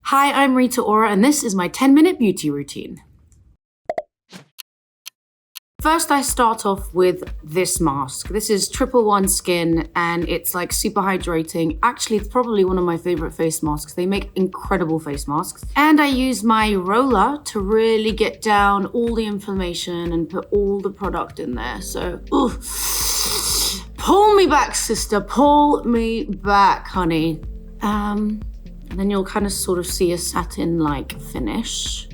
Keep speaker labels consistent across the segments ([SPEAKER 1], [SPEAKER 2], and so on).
[SPEAKER 1] Hi, I'm Rita Ora, and this is my 10-minute beauty routine. First, I start off with this mask. This is 111 Skin, and it's like super hydrating. Actually, it's probably one of my favorite face masks. They make incredible face masks. And I use my roller to really get down all the inflammation and put all the product in there. So, pull me back, sister. Pull me back, honey. And then you'll kind of sort of see a satin-like finish,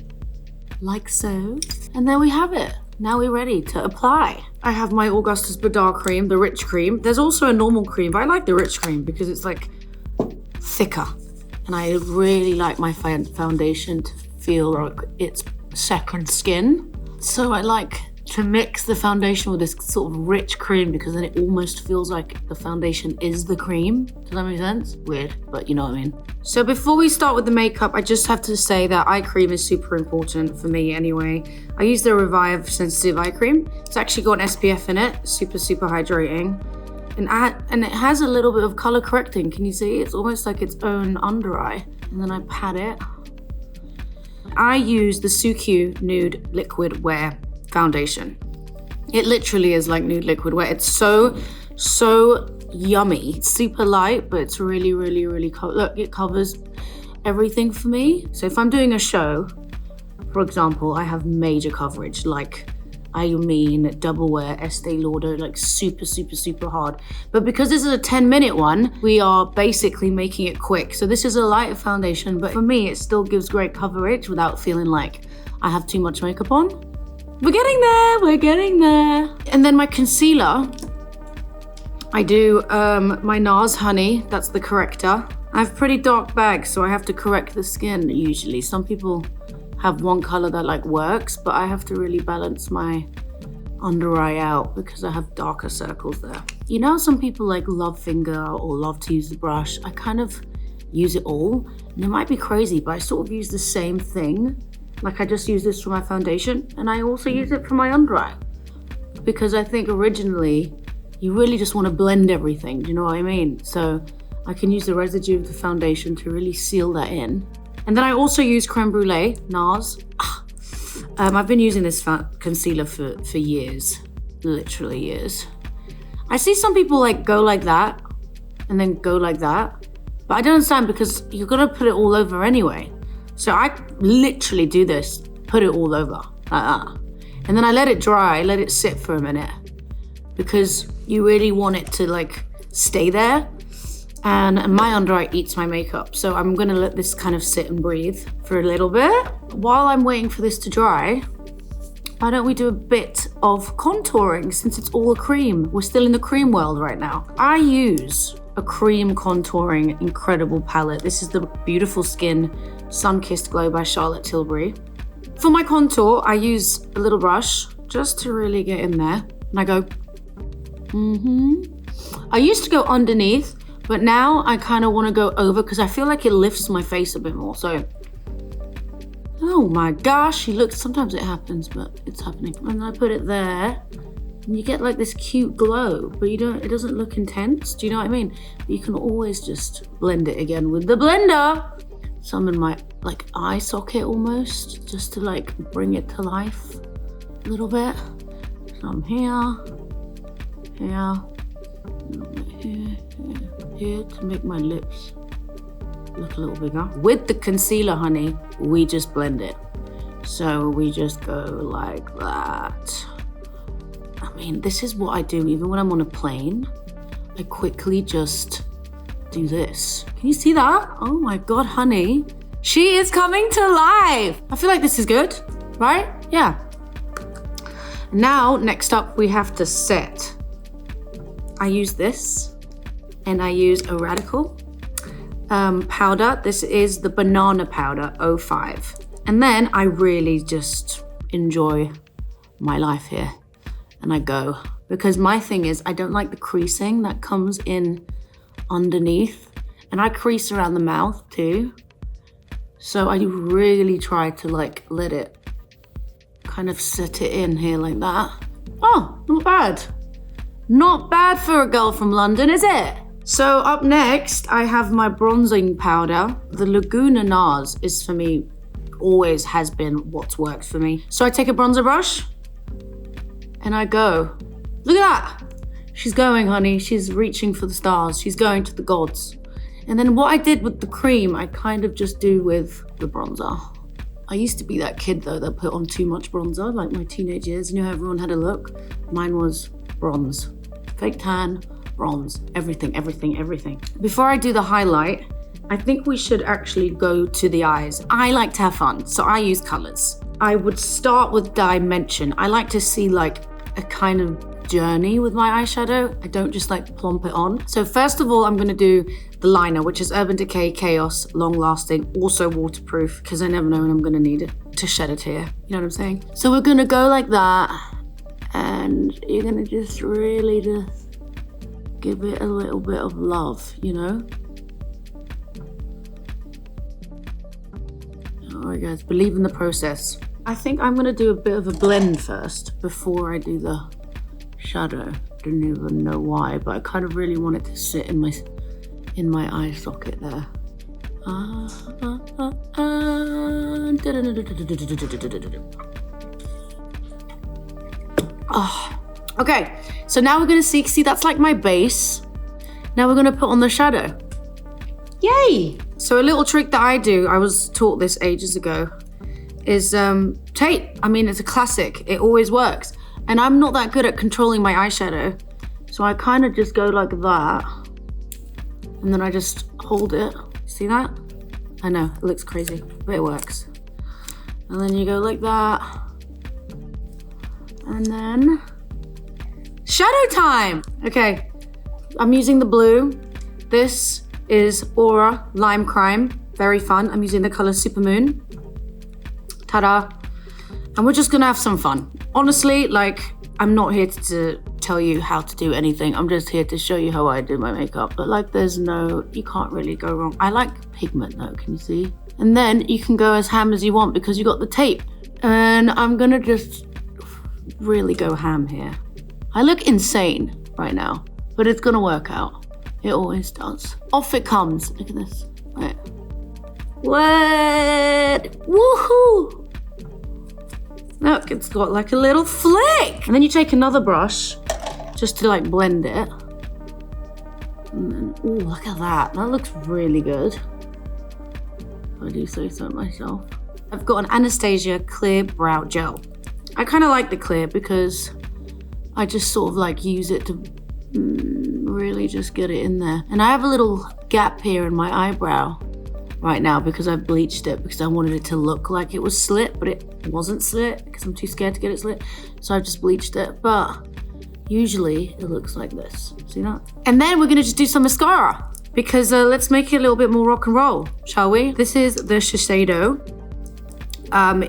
[SPEAKER 1] like so. And there we have it. Now we're ready to apply. I have my Augustus Boudoir cream, the rich cream. There's also a normal cream, but I like the rich cream because it's like thicker. And I really like my foundation to feel like it's second skin. So I like to mix the foundation with this sort of rich cream because then it almost feels like the foundation is the cream. Does that make sense? Weird, but you know what I mean. So before we start with the makeup, I just have to say that eye cream is super important for me anyway. I use the Revive Sensitive Eye Cream. It's actually got an SPF in it, super hydrating. And it has a little bit of color correcting. Can you see? It's almost like its own under eye. And then I pat it. I use the Suq Nude Liquid Wear Foundation. It literally is like nude liquid wear. It's so yummy. It's super light, but it's really look, it covers everything for me. So if I'm doing a show, for example, I have major coverage, like I mean double wear, Estee Lauder, like super hard. But because this is a 10-minute one, we are basically making it quick. So this is a lighter foundation, but for me, it still gives great coverage without feeling like I have too much makeup on. We're getting there. And then my concealer, I do my NARS Honey, that's the corrector. I have pretty dark bags, so I have to correct the skin usually. Some people have one color that like works, but I have to really balance my under eye out because I have darker circles there. You know, some people like love finger or love to use the brush. I kind of use it all. And it might be crazy, but I sort of use the same thing. Like I just use this for my foundation and I also use it for my under eye because I think originally you really just want to blend everything, do you know what I mean? So I can use the residue of the foundation to really seal that in. And then I also use Creme Brulee, NARS. I've been using this concealer for years, literally years. I see some people like go like that and then go like that, but I don't understand because you're gonna put it all over anyway. So I literally do this, put it all over, like that. And then I let it dry, let it sit for a minute because you really want it to like stay there. And my under eye eats my makeup. So I'm gonna let this kind of sit and breathe for a little bit. While I'm waiting for this to dry, why don't we do a bit of contouring since it's all a cream? We're still in the cream world right now. I use a cream contouring incredible palette. This is the Beautiful Skin Sun-Kissed Glow by Charlotte Tilbury. For my contour, I use a little brush just to really get in there. And I go, I used to go underneath, but now I kind of want to go over because I feel like it lifts my face a bit more. So, oh my gosh, sometimes it happens, but it's happening. And I put it there. And you get like this cute glow, but it doesn't look intense. Do you know what I mean? But you can always just blend it again with the blender. Some in my like eye socket almost, just to like bring it to life a little bit. Some here, here to make my lips look a little bigger. With the concealer, honey, we just blend it. So we just go like that. I mean, this is what I do even when I'm on a plane. I quickly just do this. Can you see that? Oh my God, honey. She is coming to life. I feel like this is good, right? Yeah. Now, next up, we have to set. I use this and I use a Radical powder. This is the Banana Powder 05. And then I really just enjoy my life here. And I go, because my thing is I don't like the creasing that comes in underneath, and I crease around the mouth too. So I really try to like let it kind of set it in here like that. Oh, not bad. Not bad for a girl from London, is it? So up next, I have my bronzing powder. The Laguna NARS is for me, always has been what's worked for me. So I take a bronzer brush and I go. Look at that. She's going, honey. She's reaching for the stars. She's going to the gods. And then what I did with the cream, I kind of just do with the bronzer. I used to be that kid though that put on too much bronzer, like my teenage years. You know how everyone had a look? Mine was bronze. Fake tan, bronze, everything. Before I do the highlight, I think we should actually go to the eyes. I like to have fun, so I use colors. I would start with dimension. I like to see like a kind of journey with my eyeshadow. I don't just like plump it on. So first of all, I'm gonna do the liner, which is Urban Decay Chaos, long lasting, also waterproof, because I never know when I'm gonna need it to shed it here. You know what I'm saying? So we're gonna go like that, and you're gonna just really just give it a little bit of love, you know? All right guys, believe in the process. I think I'm gonna do a bit of a blend first before I do the shadow. Don't even know why, but I kind of really want it to sit in my eye socket there. Okay, so now we're gonna see that's like my base. Now we're gonna put on the shadow. Yay! So a little trick that I do, I was taught this ages ago, is tape. I mean, it's a classic, it always works. And I'm not that good at controlling my eyeshadow. So I kind of just go like that. And then I just hold it. See that? I know, it looks crazy, but it works. And then you go like that. And then, shadow time! Okay, I'm using the blue. This is Aura Lime Crime, very fun. I'm using the color Supermoon. Ta-da. And we're just gonna have some fun. Honestly, like, I'm not here to tell you how to do anything. I'm just here to show you how I do my makeup. But like, you can't really go wrong. I like pigment though, can you see? And then you can go as ham as you want because you got the tape. And I'm gonna just really go ham here. I look insane right now, but it's gonna work out. It always does. Off it comes. Look at this. Right. What? Woohoo! Look, it's got like a little flick. And then you take another brush just to like blend it. And then, ooh, look at that. That looks really good. If I do say so myself. I've got an Anastasia clear brow gel. I kind of like the clear because I just sort of like use it to really just get it in there. And I have a little gap here in my eyebrow right now because I bleached it because I wanted it to look like it was slit, but it wasn't slit because I'm too scared to get it slit. So I've just bleached it, but usually it looks like this. See that? And then we're gonna just do some mascara because let's make it a little bit more rock and roll, shall we? This is the Shiseido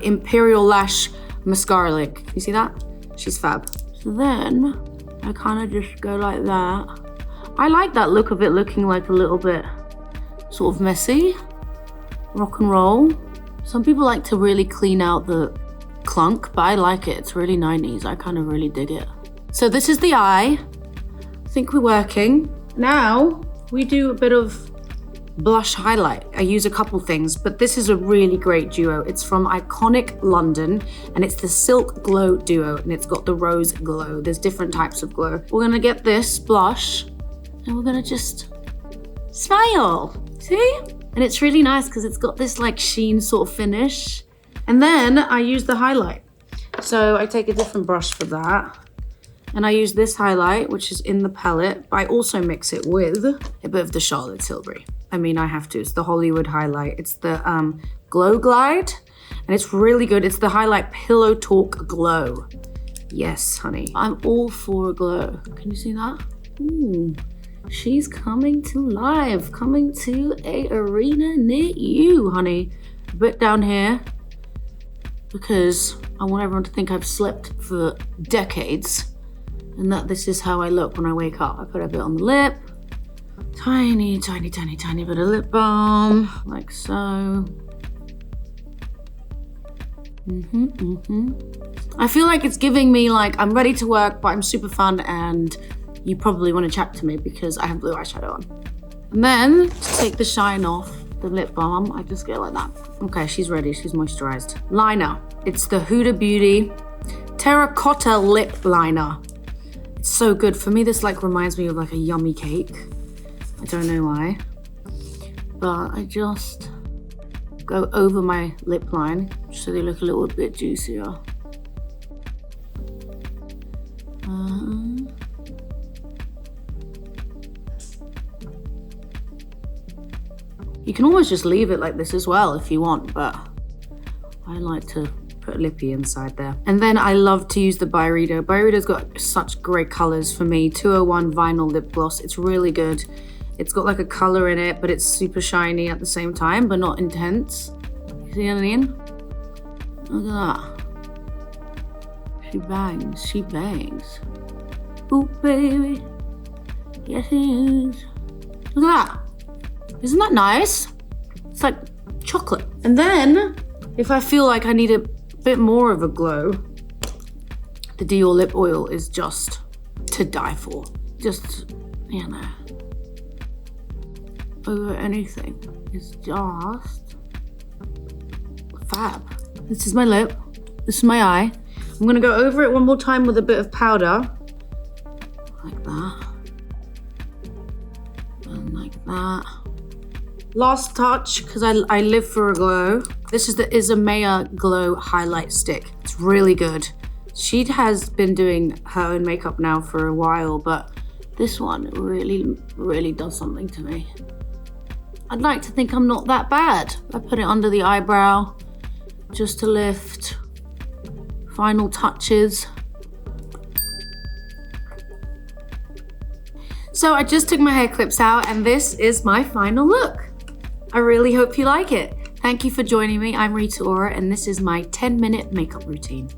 [SPEAKER 1] Imperial Lash Mascara Link. Can you see that? She's fab. So then I kind of just go like that. I like that look of it looking like a little bit sort of messy. Rock and roll. Some people like to really clean out the clunk, but I like it. It's really 90s. I kind of really dig it. So this is the eye. I think we're working. Now we do a bit of blush highlight. I use a couple things, but this is a really great duo. It's from Iconic London, and it's the Silk Glow Duo, and it's got the Rose Glow. There's different types of glow. We're gonna get this blush, and we're gonna just smile, see? And it's really nice because it's got this like sheen sort of finish. And then I use the highlight. So I take a different brush for that. And I use this highlight, which is in the palette, but I also mix it with a bit of the Charlotte Tilbury. I mean, I have to. It's the Hollywood highlight. It's the Glow Glide, and it's really good. It's the highlight Pillow Talk Glow. Yes, honey. I'm all for a glow. Can you see that? Ooh, she's coming to life, coming to a arena near you, honey. A bit down here, because I want everyone to think I've slept for decades, and that this is how I look when I wake up. I put a bit on the lip. Tiny, tiny, tiny, tiny bit of lip balm, like so. I feel like it's giving me like, I'm ready to work, but I'm super fun and, you probably want to chat to me because I have blue eyeshadow on. And then to take the shine off the lip balm, I just go like that. Okay, she's ready, she's moisturized. Liner, it's the Huda Beauty Terracotta Lip Liner. It's so good. For me, this like reminds me of like a yummy cake. I don't know why. But I just go over my lip line so they look a little bit juicier. You can almost just leave it like this as well if you want, but I like to put lippy inside there. And then I love to use the Byredo. Byredo's got such great colors for me. 201 Vinyl Lip Gloss. It's really good. It's got like a color in it, but it's super shiny at the same time, but not intense. You see what I mean? Look at that. She bangs, she bangs. Ooh, baby. Yes, it is. Look at that. Isn't that nice? It's like chocolate. And then, if I feel like I need a bit more of a glow, the Dior lip oil is just to die for. Just, you know, over anything. It's just fab. This is my lip. This is my eye. I'm gonna go over it one more time with a bit of powder. Like that. And like that. Last touch, because I live for a glow. This is the Isamaya Glow Highlight Stick. It's really good. She has been doing her own makeup now for a while, but this one really, really does something to me. I'd like to think I'm not that bad. I put it under the eyebrow just to lift. Final touches. So I just took my hair clips out and this is my final look. I really hope you like it. Thank you for joining me. I'm Rita Ora and this is my 10-minute makeup routine.